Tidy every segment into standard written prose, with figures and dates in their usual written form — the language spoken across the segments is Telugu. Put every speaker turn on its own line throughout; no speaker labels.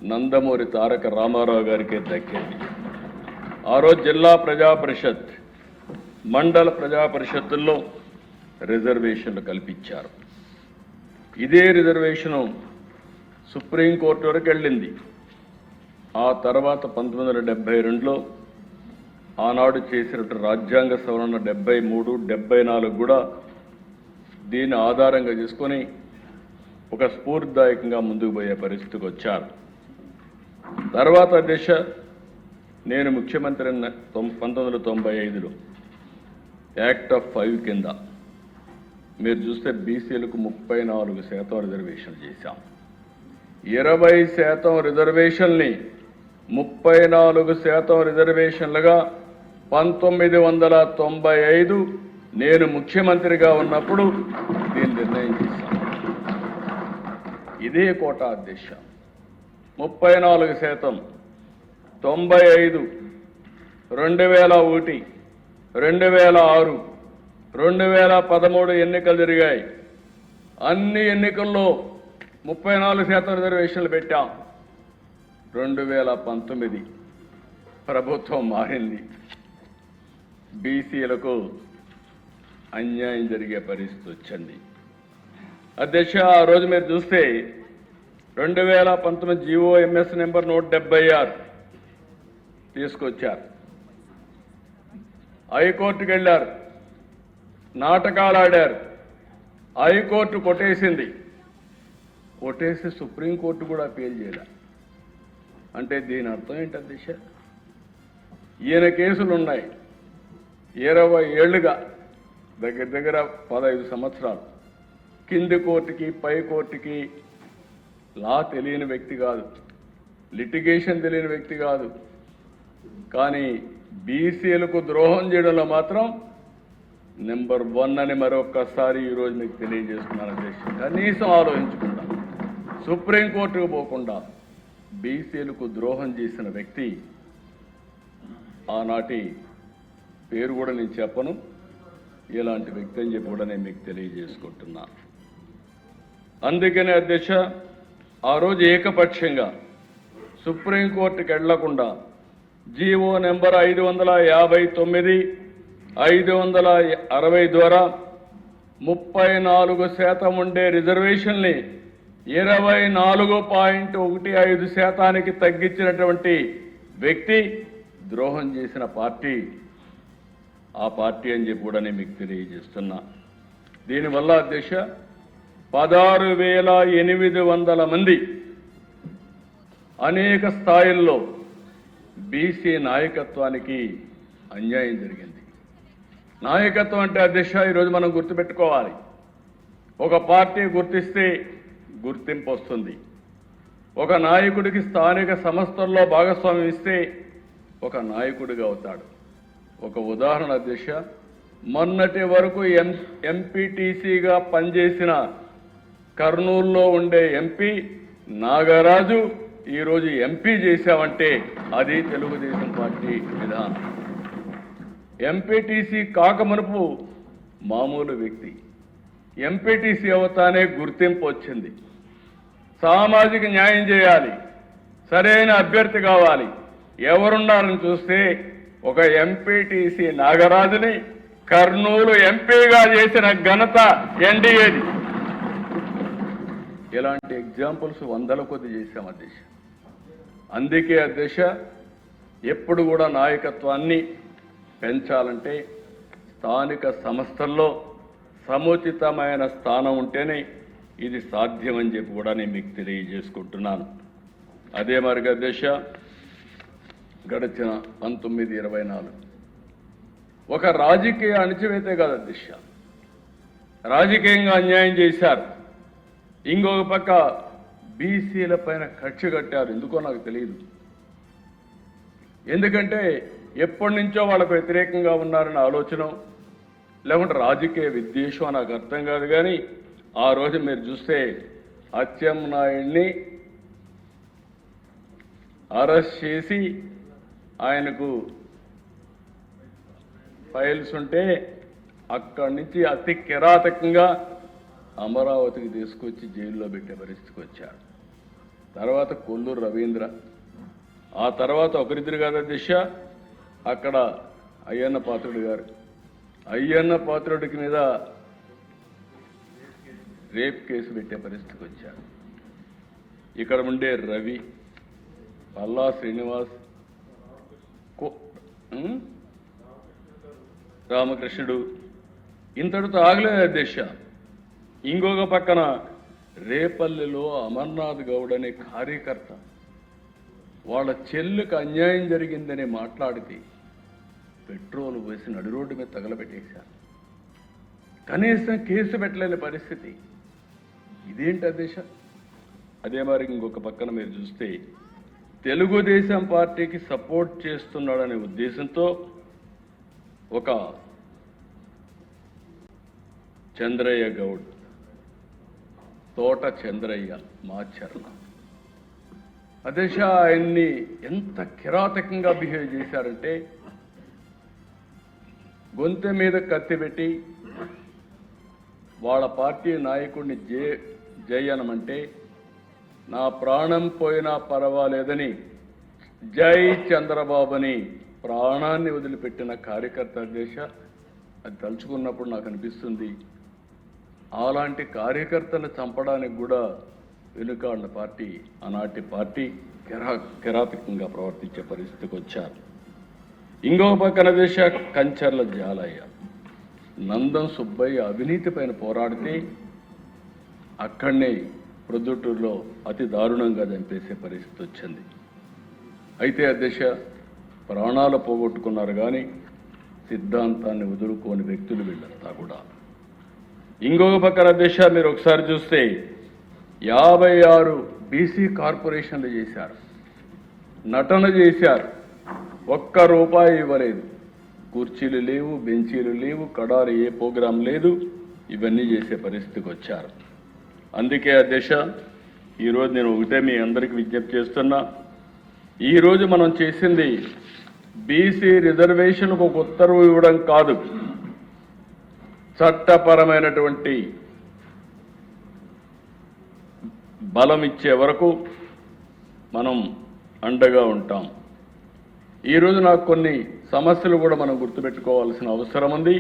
నందమూరి తారక రామారావు గారికి దక్కింది. ఆ రోజు జిల్లా ప్రజా పరిషత్, మండల ప్రజా పరిషత్తుల్లో రిజర్వేషన్లు కల్పించారు. ఇదే రిజర్వేషను సుప్రీంకోర్టు వరకు వెళ్ళింది. ఆ తర్వాత 1972లో ఆనాడు చేసినట్టు రాజ్యాంగ సవరణ 73, 74 కూడా దీన్ని ఆధారంగా చేసుకొని ఒక స్ఫూర్తిదాయకంగా ముందుకు పోయే పరిస్థితికి వచ్చారు. తర్వాత దిశ నేను ముఖ్యమంత్రి 1995లో యాక్ట్ ఆఫ్ 5 కింద మీరు చూస్తే బీసీలకు 34% రిజర్వేషన్ చేశాం. 20% రిజర్వేషన్ని 34% రిజర్వేషన్లుగా 1995 నేను ముఖ్యమంత్రిగా ఉన్నప్పుడు దీన్ని నిర్ణయం చేశాను. ఇదే కోటా అధ్యక్ష 34%, 95, 2001, 2006, 2013 ఎన్నికలు జరిగాయి. అన్ని ఎన్నికల్లో 34% రిజర్వేషన్లు పెట్టాం. 2019 ప్రభుత్వం మారింది. బీసీలకు అన్యాయం జరిగే పరిస్థితి వచ్చింది. అధ్యక్ష, ఆ రోజు మీరు చూస్తే 2019 GOMS నెంబర్ 176 తీసుకొచ్చారు. హైకోర్టుకు వెళ్ళారు, నాటకాలు ఆడారు. హైకోర్టు కొట్టేసింది. కొట్టేసి సుప్రీంకోర్టు కూడా అపీల్ చేయాలి. అంటే దీని అర్థం ఏంటి అధ్యక్ష? ఈయన కేసులు ఉన్నాయి 20 ఏళ్లుగా, దగ్గర దగ్గర 15 సంవత్సరాలు. కింది కోర్టుకి పై కోర్టుకి లా తెలియని వ్యక్తి కాదు, లిటిగేషన్ తెలియని వ్యక్తి కాదు. కానీ బీసీలకు ద్రోహం చేయడంలో మాత్రం నెంబర్ 1 అని మరొక్కసారి ఈరోజు మీకు తెలియజేస్తున్నాను అధ్యక్ష. కనీసం ఆలోచించకుండా, సుప్రీంకోర్టుకు పోకుండా బీసీలకు ద్రోహం చేసిన వ్యక్తి, ఆనాటి పేరు కూడా నేను చెప్పను, ఇలాంటి వ్యక్తి అని చెప్పి కూడా నేను మీకు తెలియజేసుకుంటున్నా. అందుకనే అధ్యక్ష, ఆ రోజు ఏకపక్షంగా సుప్రీంకోర్టుకి వెళ్లకుండా జీవో నెంబర్ 559, 560 ద్వారా 34% ఉండే రిజర్వేషన్ని 24.15% తగ్గించినటువంటి వ్యక్తి ద్రోహం చేసిన పార్టీ ఆ పార్టీ అని చెప్పి కూడా నేను మీకు తెలియజేస్తున్నా. దీనివల్ల అధ్యక్ష 16,800 మంది అనేక స్థాయిల్లో బీసీ నాయకత్వానికి అన్యాయం జరిగింది. నాయకత్వం అంటే అధ్యక్ష ఈరోజు మనం గుర్తుపెట్టుకోవాలి. ఒక పార్టీ గుర్తిస్తే గుర్తింపు వస్తుంది. ఒక నాయకుడికి స్థానిక సంస్థల్లో భాగస్వామ్యం ఇస్తే ఒక నాయకుడిగా అవుతాడు. ఒక ఉదాహరణ అధ్యక్ష, మొన్నటి వరకు ఎంపీటీసీగా పనిచేసిన కర్నూలులో ఉండే ఎంపీ నాగరాజు ఈరోజు ఎంపీ చేశామంటే అది తెలుగుదేశం పార్టీ విధానం. ఎంపీటీసీ కాకమునుపు మామూలు వ్యక్తి, ఎంపీటీసీ అవుతానే గుర్తింపు వచ్చింది. సామాజిక న్యాయం చేయాలి, సరైన అభ్యర్థి కావాలి, ఎవరున్నారని చూస్తే ఒక ఎంపీటీసీ నాగరాజుని కర్నూలు ఎంపీగా చేసిన ఘనత ఎన్డీఏది. ఇలాంటి ఎగ్జాంపుల్స్ 100ల కొద్ది చేశాం అధ్యక్ష. అందుకే అధ్యక్ష ఎప్పుడు కూడా నాయకత్వాన్ని పెంచాలంటే స్థానిక సంస్థల్లో సముచితమైన స్థానం ఉంటేనే ఇది సాధ్యమని చెప్పి కూడా నేను మీకు తెలియజేసుకుంటున్నాను. అదే మరిగా అధ్యక్ష, గడిచిన 1924 ఒక రాజకీయ అణచివేతే కాదు అధ్యక్ష, రాజకీయంగా అన్యాయం చేశారు. ఇంకొక పక్క బీసీల పైన కక్ష కట్టారు. ఎందుకో నాకు తెలియదు. ఎందుకంటే ఎప్పటి నుంచో వాళ్ళకు వ్యతిరేకంగా ఉన్నారన్న ఆలోచన, లేకుంటే రాజకీయ విద్వేషం నాకు అర్థం కాదు. కానీ ఆ రోజు మీరు చూస్తే అచ్చెన్నాయుడిని అరెస్ట్ చేసి ఆయనకు ఫైల్స్ ఉంటే అక్కడి నుంచి అతి కిరాతకంగా అమరావతికి తీసుకొచ్చి జైల్లో పెట్టే పరిస్థితికి వచ్చారు. తర్వాత కొల్లూరు రవీంద్ర, ఆ తర్వాత ఒకరిద్దరు కాదు దిశ, అక్కడ అయ్యన్న పాత్రుడు గారు, అయ్యన్న పాత్రుడికి మీద రేప్ కేసు పెట్టే పరిస్థితికి వచ్చారు. ఇక్కడ ఉండే రవి, పల్లా శ్రీనివాస్, రామకృష్ణుడు, ఇంతటితో ఆగలేదు అధ్యక్ష. ఇంకొక పక్కన రేపల్లిలో అమర్నాథ్ గౌడ్ అనే కార్యకర్త వాళ్ళ చెల్లుకు అన్యాయం జరిగిందని మాట్లాడితే పెట్రోల్ వేసి నడి రోడ్డు మీద తగలబెట్టేశారు. కనీసం కేసు పెట్టలేని పరిస్థితి. ఇదేంటి అధ్యక్ష? అదే మరి ఇంకొక పక్కన మీరు చూస్తే తెలుగుదేశం పార్టీకి సపోర్ట్ చేస్తున్నాడనే ఉద్దేశంతో ఒక చంద్రయ్య గౌడ్, తోట చంద్రయ్య మాచర్ల అధ్యక్ష, ఆయన్ని ఎంత కిరాతకంగా బిహేవ్ చేశారంటే గొంతె మీద కత్తి పెట్టి వాళ్ళ పార్టీ నాయకుడిని జై అనమంటే నా ప్రాణం పోయినా పర్వాలేదని జై చంద్రబాబుని ప్రాణాన్ని వదిలిపెట్టిన కార్యకర్త అధ్యక్ష. అది తలుచుకున్నప్పుడు నాకు అనిపిస్తుంది, అలాంటి కార్యకర్తను చంపడానికి కూడా వెనుకాడిన పార్టీ ఆనాటి పార్టీ కిరాతకంగా ప్రవర్తించే పరిస్థితికి వచ్చారు. ఇంకో పక్కన దేశ కంచర్ల జాలయ్య, నందం సుబ్బయ్య అవినీతి పైన పోరాడితే అక్కడనే ప్రొద్దుటూరులో అతి దారుణంగా చంపేసే పరిస్థితి వచ్చింది. అయితే అధ్యక్ష, ప్రాణాలు పోగొట్టుకున్నారు కానీ సిద్ధాంతాన్ని వదులుకోని వ్యక్తులు వీళ్ళంతా కూడా. ఇంకొక పక్కన అధ్యక్ష, మీరు ఒకసారి చూస్తే 56 బీసీ కార్పొరేషన్లు చేశారు, నటన చేశారు, ఒక్క రూపాయి ఇవ్వలేదు, కుర్చీలు లేవు, బెంచీలు లేవు, కడారు ఏ ప్రోగ్రాం లేదు, ఇవన్నీ చేసే పరిస్థితికి వచ్చారు. అందుకే అధ్యక్ష, ఈరోజు నేను ఒకటే మీ అందరికీ విజ్ఞప్తి చేస్తున్నా, ఈరోజు మనం చేసింది బీసీ రిజర్వేషన్కు ఒక ఉత్తర్వు ఇవ్వడం కాదు, చట్టపరమైనటువంటి బలం ఇచ్చే వరకు మనం అండగా ఉంటాం. ఈరోజు నాకు కొన్ని సమస్యలు కూడా మనం గుర్తుపెట్టుకోవాల్సిన అవసరం ఉంది.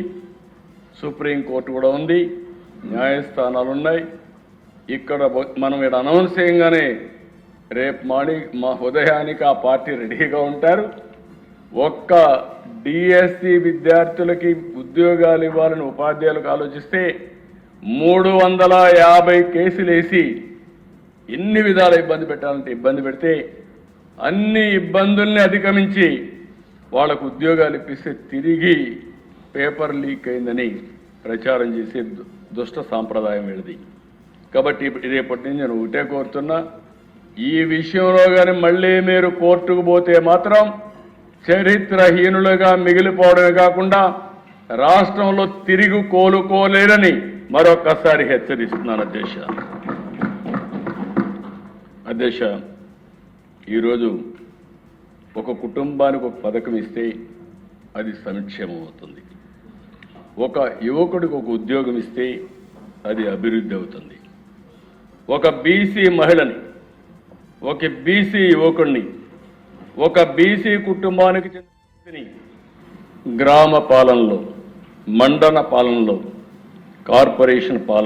సుప్రీంకోర్టు కూడా ఉంది, న్యాయస్థానాలు ఉన్నాయి. ఇక్కడ మనం ఇక్కడ అనౌన్స్ చేయగానే రేపు మా ఉదయానికి ఆ పార్టీ రెడీగా ఉంటారు. ఒక్క డిఎస్సి విద్యార్థులకి ఉద్యోగాలు ఇవ్వాలని ఉపాధ్యాయులకు ఆలోచిస్తే 350 కేసులు వేసి ఎన్ని విధాల ఇబ్బంది పెట్టాలంటే ఇబ్బంది పెడితే అన్ని ఇబ్బందుల్ని అధిగమించి వాళ్ళకు ఉద్యోగాలు ఇప్పిస్తే తిరిగి పేపర్ లీక్ అయిందని ప్రచారం చేసే దుష్ట సాంప్రదాయం వీళ్ళది. కాబట్టి రేపటి నుంచి నేను ఒకటే కోరుతున్నా, ఈ విషయంలో కానీ మళ్ళీ మీరు కోర్టుకు పోతే మాత్రం చరిత్రహీనులుగా మిగిలిపోవడమే కాకుండా రాష్ట్రంలో తిరిగి కోలుకోలేరని మరొకసారి హెచ్చరిస్తున్నాను అధ్యక్ష. ఈరోజు ఒక కుటుంబానికి ఒక పథకం ఇస్తే అది సంక్షేమం అవుతుంది, ఒక యువకుడికి ఒక ఉద్యోగం ఇస్తే అది అభివృద్ధి అవుతుంది, ఒక బీసీ మహిళని, ఒక బీసీ యువకుడిని, ఒక బీసీ కుటుంబానికి చెందిన గ్రామ పాలనలో, మండల పాలనలో, కార్పొరేషన్ పాలన